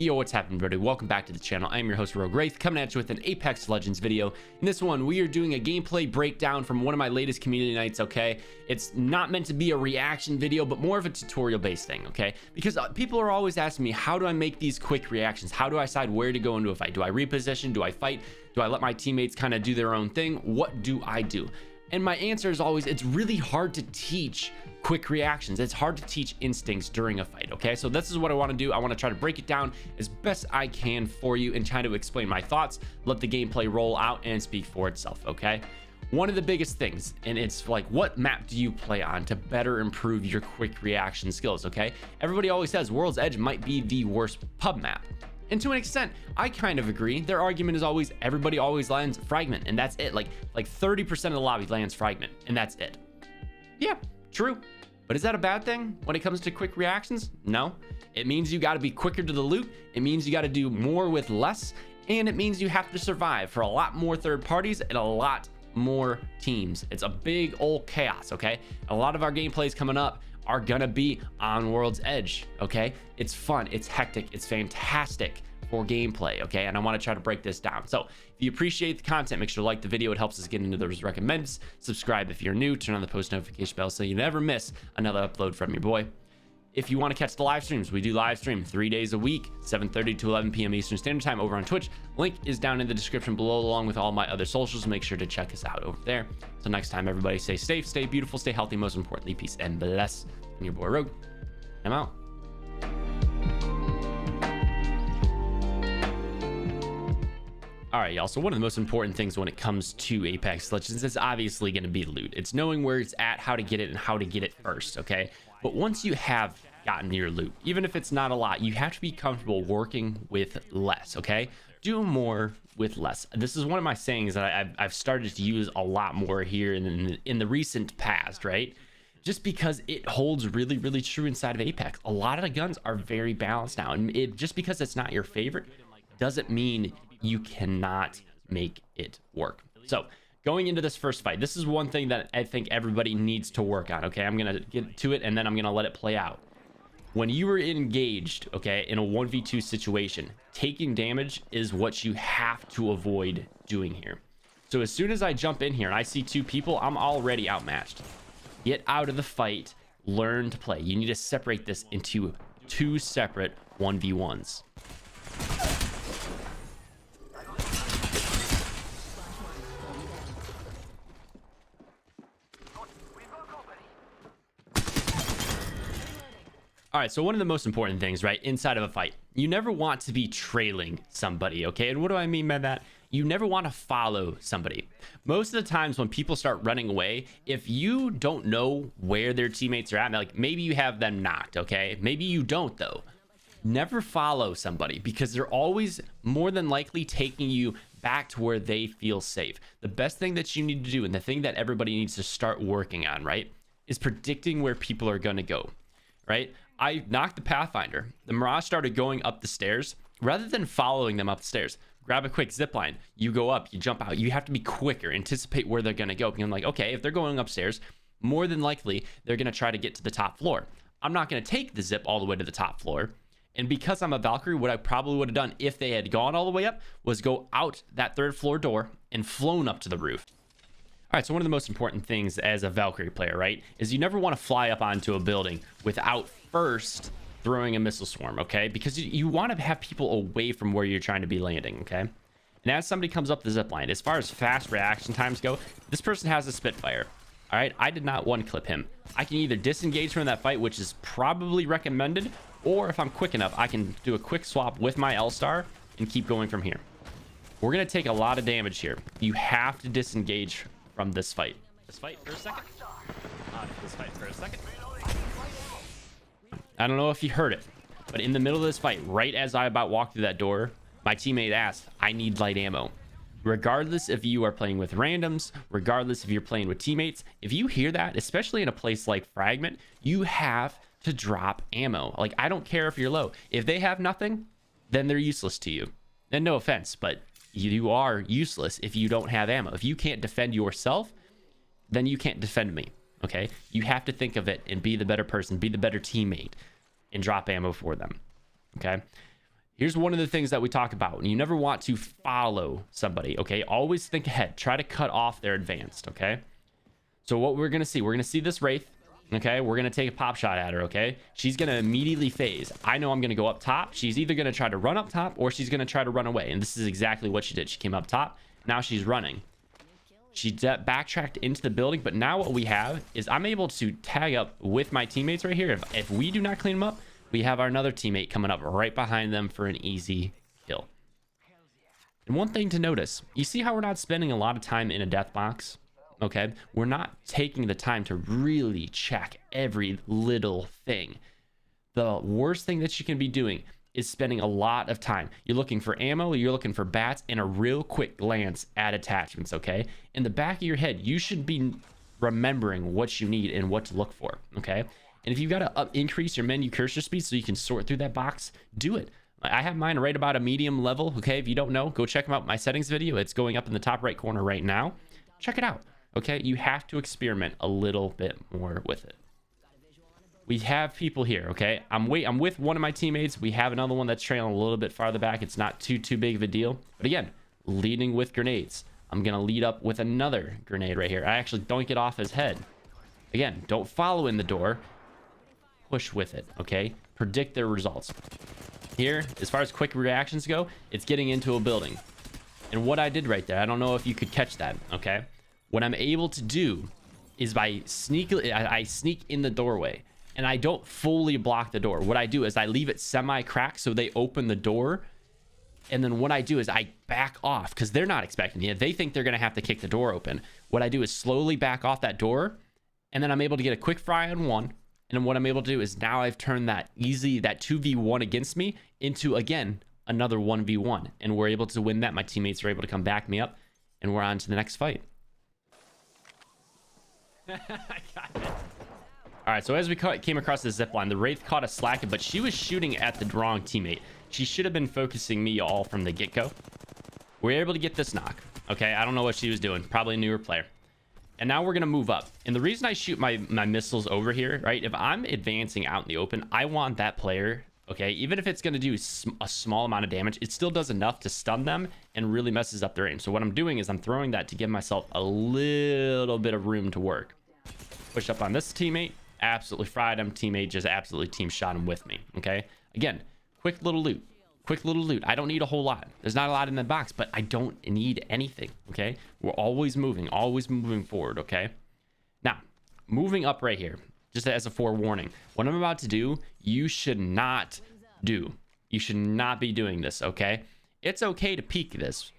Yo, what's happening, everybody? Welcome back to the channel. I'm your host, RogueWraith, coming at you with an Apex Legends video. In this one, we are doing a gameplay breakdown from one of my latest community nights, okay? It's not meant to be a reaction video, but more of a tutorial-based thing, okay? Because people are always asking me, how do I make these quick reactions? How do I decide where to go into a fight? Do I reposition? Do I fight? Do I let my teammates kind of do their own thing? What do I do? And my answer is always, it's really hard to teach quick reactions. It's hard to teach instincts during a fight, okay? So this is what I want to do. I want to try to break it down as best I can for you and try to explain my thoughts, let the gameplay roll out and speak for itself, okay? One of the biggest things, and it's like, what map do you play on to better improve your quick reaction skills, okay? Everybody always says World's Edge might be the worst pub map. And to an extent, I kind of agree. Their argument is always, everybody always lands fragment, and that's it. Like 30% of the lobby lands fragment, and that's it. Yeah, true. But is that a bad thing when it comes to quick reactions? No. It means you got to be quicker to the loot. It means you got to do more with less. And it means you have to survive for a lot more third parties and a lot more teams. It's a big old chaos, okay? A lot of our gameplays coming up are gonna be on World's Edge, okay? It's fun, it's hectic, it's fantastic for gameplay, okay? And I want to try to break this down. So if you appreciate the content, make sure to like the video. It helps us get into those recommends. Subscribe if you're new, turn on the post notification bell so you never miss another upload from your boy. If you want to catch the live streams, we do live stream 3 days a week, 7:30 to 11 p.m. Eastern Standard Time over on Twitch. Link is down in the description below, along with all my other socials. Make sure to check us out over there. So next time, everybody, stay safe, stay beautiful, stay healthy, most importantly, peace and bless. And your boy Rogue, I'm out. All right, y'all. So one of the most important things when it comes to Apex Legends is obviously going to be loot. It's knowing where it's at, how to get it, and how to get it first, okay? But once you have gotten your loot, even if it's not a lot, you have to be comfortable working with less, okay? Do more with less. This is one of my sayings that I've started to use a lot more here in the recent past, right? Just because it holds really, really true inside of Apex. A lot of the guns are very balanced now, and just because it's not your favorite doesn't mean you cannot make it work. So going into this first fight, this is one thing that I think everybody needs to work on, okay? I'm gonna get to it and then I'm gonna let it play out. When you are engaged, okay, in a 1v2 situation, taking damage is what you have to avoid doing here. So as soon as I jump in here and I see two people, I'm already outmatched. Get out of the fight, learn to play. You need to separate this into two separate 1v1s. All right, so one of the most important things, right, inside of a fight, you never want to be trailing somebody, okay? And what do I mean by that? You never want to follow somebody. Most of the times when people start running away, if you don't know where their teammates are at, like maybe you have them knocked, okay? Maybe you don't though. Never follow somebody because they're always more than likely taking you back to where they feel safe. The best thing that you need to do, and the thing that everybody needs to start working on, right, is predicting where people are going to go, right? I knocked the Pathfinder. The Mirage started going up the stairs. Rather than following them up the stairs, grab a quick zip line. You go up, you jump out. You have to be quicker, anticipate where they're going to go. Because I'm like, okay, if they're going upstairs, more than likely, they're going to try to get to the top floor. I'm not going to take the zip all the way to the top floor. And because I'm a Valkyrie, what I probably would have done if they had gone all the way up was go out that third floor door and flown up to the roof. All right, so one of the most important things as a Valkyrie player, right, is you never want to fly up onto a building without first throwing a missile swarm, okay? Because you want to have people away from where you're trying to be landing, okay? And as somebody comes up the zip line, as far as fast reaction times go, this person has a Spitfire. All right, I did not one clip him. I can either disengage from that fight, which is probably recommended, or if I'm quick enough, I can do a quick swap with my L-Star and keep going from here. We're going to take a lot of damage here. You have to disengage from this fight. This fight for a second. This fight for a second. I don't know if you heard it, but in the middle of this fight, right as I about walked through that door, my teammate asked, I need light ammo. Regardless if you are playing with randoms, regardless if you're playing with teammates, if you hear that, especially in a place like Fragment, you have to drop ammo. Like, I don't care if you're low. If they have nothing, then they're useless to you. And no offense, but you are useless if you don't have ammo. If you can't defend yourself, then you can't defend me, okay? You have to think of it and be the better person, be the better teammate, and drop ammo for them, okay? Here's one of the things that we talk about. You never want to follow somebody, okay? Always think ahead. Try to cut off their advanced, okay? So what we're going to see this Wraith, okay? We're going to take a pop shot at her, okay? She's going to immediately phase. I know I'm going to go up top. She's either going to try to run up top or she's going to try to run away. And this is exactly what she did. She came up top. Now she's running. She backtracked into the building. But now what we have is I'm able to tag up with my teammates right here. If we do not clean them up, we have our another teammate coming up right behind them for an easy kill. And one thing to notice, you see how we're not spending a lot of time in a death box? Okay, we're not taking the time to really check every little thing. The worst thing that you can be doing is spending a lot of time. You're looking for ammo, you're looking for bats, and a real quick glance at attachments, okay? In the back of your head, you should be remembering what you need and what to look for, okay? And if you've got to increase your menu cursor speed so you can sort through that box, do it. I have mine right about a medium level, okay? If you don't know, go check out my settings video. It's going up in the top right corner right now. Check it out, okay? You have to experiment a little bit more with it. We have people here, okay? I'm with one of my teammates. We have another one that's trailing a little bit farther back. It's not too big of a deal. But again, leading with grenades. I'm going to lead up with another grenade right here. I actually don't get off his head. Again, don't follow in the door. Push with it, okay? Predict their results. Here, as far as quick reactions go, it's getting into a building. And what I did right there, I don't know if you could catch that, okay? What I'm able to do is I sneak in the doorway, and I don't fully block the door. What I do is I leave it semi-cracked so they open the door, and then what I do is I back off because they're not expecting it. They think they're going to have to kick the door open. What I do is slowly back off that door, and then I'm able to get a quick fry on one. And then what I'm able to do is now I've turned that 2v1 against me into, again, another 1v1. And we're able to win that. My teammates are able to come back me up. And we're on to the next fight. I got it. All right, so as we came across the zip line, the Wraith caught us slacking, but she was shooting at the wrong teammate. She should have been focusing me all from the get-go. We're able to get this knock. Okay, I don't know what she was doing. Probably a newer player. And now we're going to move up. And the reason I shoot my missiles over here, right? If I'm advancing out in the open, I want that player, okay? Even if it's going to do a small amount of damage, it still does enough to stun them and really messes up their aim. So what I'm doing is I'm throwing that to give myself a little bit of room to work. Push up on this teammate. Absolutely fried him. Teammate just absolutely team shot him with me, okay? Again, quick little loot. Quick little loot. I don't need a whole lot. There's not a lot in the box, but I don't need anything, okay? We're always moving forward, okay? Now, moving up right here, just as a forewarning, what I'm about to do, you should not do. You should not be doing this, okay? It's okay to peek this,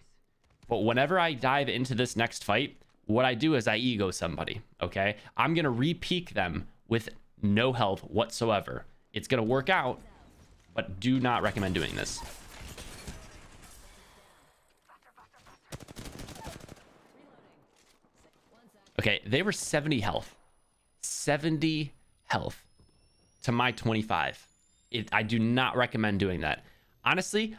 but whenever I dive into this next fight, what I do is I ego somebody, okay? I'm going to re-peek them with no health whatsoever. It's going to work out, but do not recommend doing this. Okay, they were 70 health. 70 health to my 25. I do not recommend doing that. Honestly,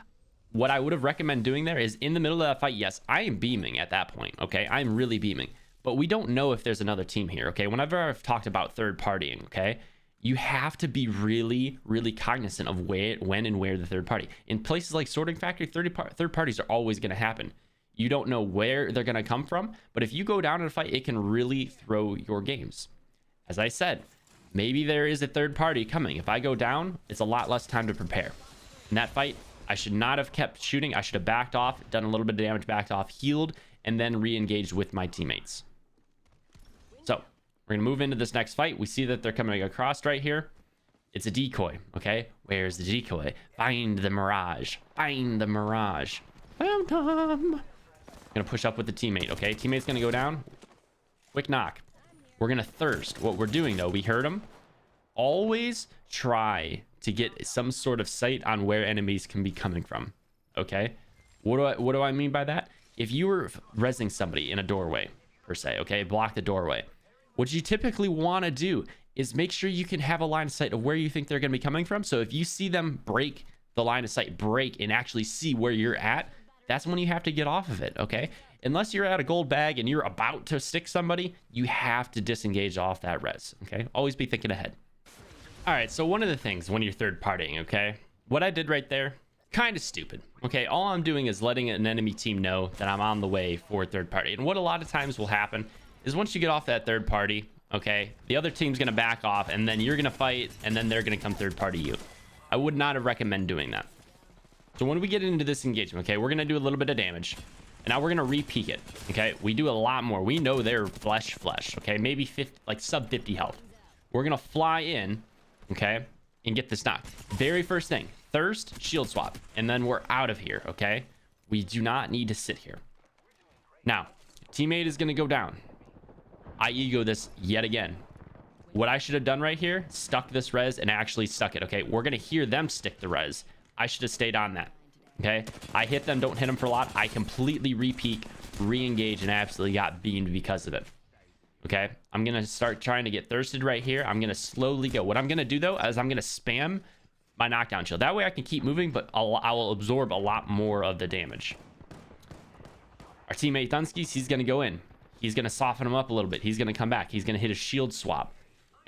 what I would have recommended doing there is in the middle of that fight, yes, I am beaming at that point, okay? I'm really beaming. But we don't know if there's another team here, okay? Whenever I've talked about third partying, okay? You have to be really, really cognizant of when and where the third party. In places like Sorting Factory, third parties are always going to happen. You don't know where they're going to come from, but if you go down in a fight, it can really throw your games. As I said, maybe there is a third party coming. If I go down, it's a lot less time to prepare. In that fight, I should not have kept shooting. I should have backed off, done a little bit of damage, backed off, healed, and then re-engaged with my teammates. So we're gonna move into this next fight. We see that they're coming across right here. It's a decoy, okay? Where's the decoy? Find the mirage. Find the mirage. Phantom. Gonna push up with the teammate, okay? Teammate's gonna go down. Quick knock. We're gonna thirst. What we're doing though, we heard him. Always try to get some sort of sight on where enemies can be coming from, okay? What do I mean by that? If you were rezzing somebody in a doorway, per se, okay? Block the doorway. What you typically want to do is make sure you can have a line of sight of where you think they're going to be coming from. So if you see them break the line of sight, and actually see where you're at, that's when you have to get off of it, okay? Unless you're at a gold bag and you're about to stick somebody, you have to disengage off that res, okay? Always be thinking ahead. All right, so one of the things when you're third partying, okay? What I did right there, kind of stupid. Okay, all I'm doing is letting an enemy team know that I'm on the way for third party. And what a lot of times will happen is once you get off that third party, okay, the other team's gonna back off, and then you're gonna fight, and then they're gonna come third party you. I would not recommend doing that. So when we get into this engagement, okay, we're gonna do a little bit of damage, and now we're gonna re-peek it. Okay, we do a lot more. We know they're flesh, okay, maybe 50, like sub 50 health. We're gonna fly in, okay, and get this knock. Very first thing, thirst, shield swap, and then we're out of here. Okay, we do not need to sit here. Now teammate is gonna go down. I ego this yet again. What I should have done right here, stuck this res and actually stuck it. Okay, we're gonna hear them stick the res. I should have stayed on that. Okay, I hit them, don't hit them for a lot. I completely re-peek, re-engage, and absolutely got beamed because of it. Okay, I'm gonna start trying to get thirsted right here. I'm gonna slowly go. What I'm gonna do though is I'm gonna spam my knockdown shield. That way I can keep moving, but I will absorb a lot more of the damage. Our teammate Dunskies, he's gonna go in. He's gonna soften him up a little bit. He's gonna come back. He's gonna hit a shield swap.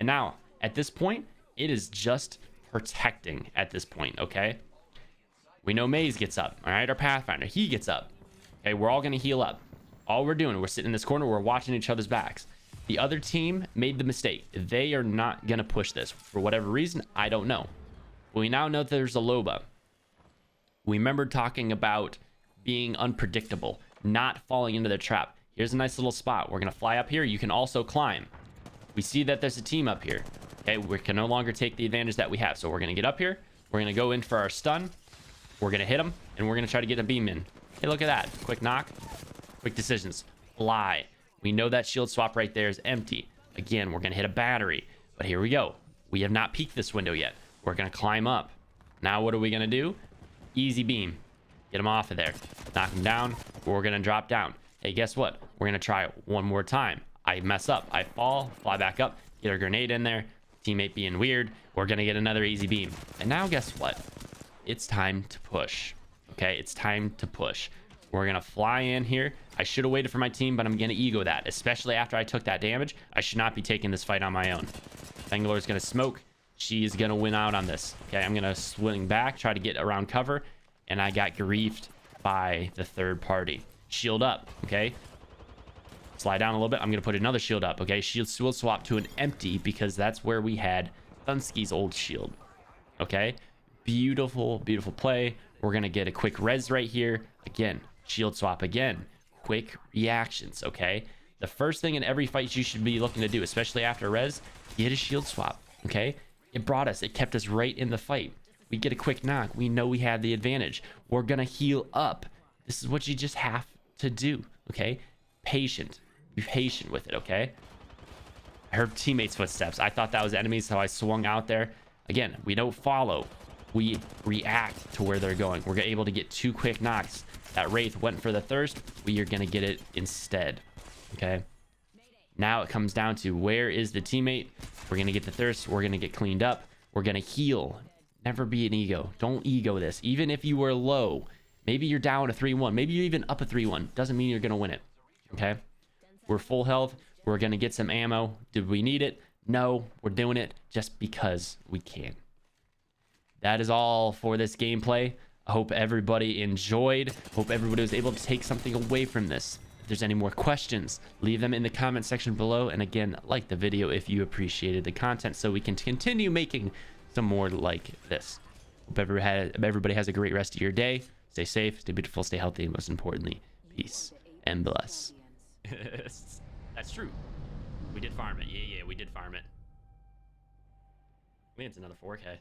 And now at this point, it is just protecting at this point. Okay, we know Maze gets up. All right, our Pathfinder, he gets up. Okay, we're all gonna heal up. All we're doing, we're sitting in this corner, we're watching each other's backs. The other team made the mistake. They are not gonna push this for whatever reason. I don't know. We now know that there's a Loba. We remember talking about being unpredictable, not falling into the trap. Here's a nice little spot. We're gonna fly up here. You can also climb. We see that there's a team up here. Okay, we can no longer take the advantage that we have. So we're gonna get up here. We're gonna go in for our stun. We're gonna hit them, and we're gonna try to get a beam in. Hey, look at that. Quick knock, quick decisions. Fly. We know that shield swap right there is empty. Again, we're gonna hit a battery. But here we go. We have not peeked this window yet. We're gonna climb up. Now what are we gonna do? Easy beam. Get him off of there. Knock him down. We're gonna drop down. Hey, guess what? We're gonna try it one more time. I mess up. I fall. Fly back up. Get a grenade in there. Teammate being weird. We're gonna get another easy beam. And now guess what? It's time to push. Okay, it's time to push. We're gonna fly in here. I should have waited for my team, but I'm gonna ego that, especially after I took that damage. I should not be taking this fight on my own. Bangalore gonna smoke. She's gonna win out on this. Okay, I'm gonna swing back, try to get around cover, and I got griefed by the third party. Shield up. Okay, slide down a little bit. I'm gonna put another shield up. Okay, shield will swap to an empty because that's where we had Thunsky's old shield. Okay, beautiful, beautiful play. We're gonna get a quick res right here. Again, shield swap again. Quick reactions. Okay, the first thing in every fight you should be looking to do, especially after res, get a shield swap. Okay, it brought us, it kept us right in the fight. We get a quick knock. We know we had the advantage. We're gonna heal up. This is what you just have to do. Okay, patient. Be patient with it. Okay, I heard teammates' footsteps. I thought that was enemies, so I swung out there. Again, we don't follow. We react to where they're going. We're able to get 2 quick knocks. That Wraith went for the thirst. We are gonna get it instead. Okay, now it comes down to where is the teammate. We're gonna get the thirst. We're gonna get cleaned up. We're gonna heal. Never be an ego. Don't ego this. Even if you were low, maybe you're down a 3-1, maybe you're even up a 3-1, doesn't mean you're gonna win it. Okay, we're full health. We're gonna get some ammo. Did we need it? No, we're doing it just because we can. That is all for this gameplay. I hope everybody enjoyed. Hope everybody was able to take something away from this. If there's any more questions, leave them in the comment section below. And again, like the video if you appreciated the content so we can continue making some more like this. Hope everybody has a great rest of your day. Stay safe, stay beautiful, stay healthy, and most importantly, peace and bless. That's true. We did farm it. Yeah, we did farm it. I mean, it's another 4K.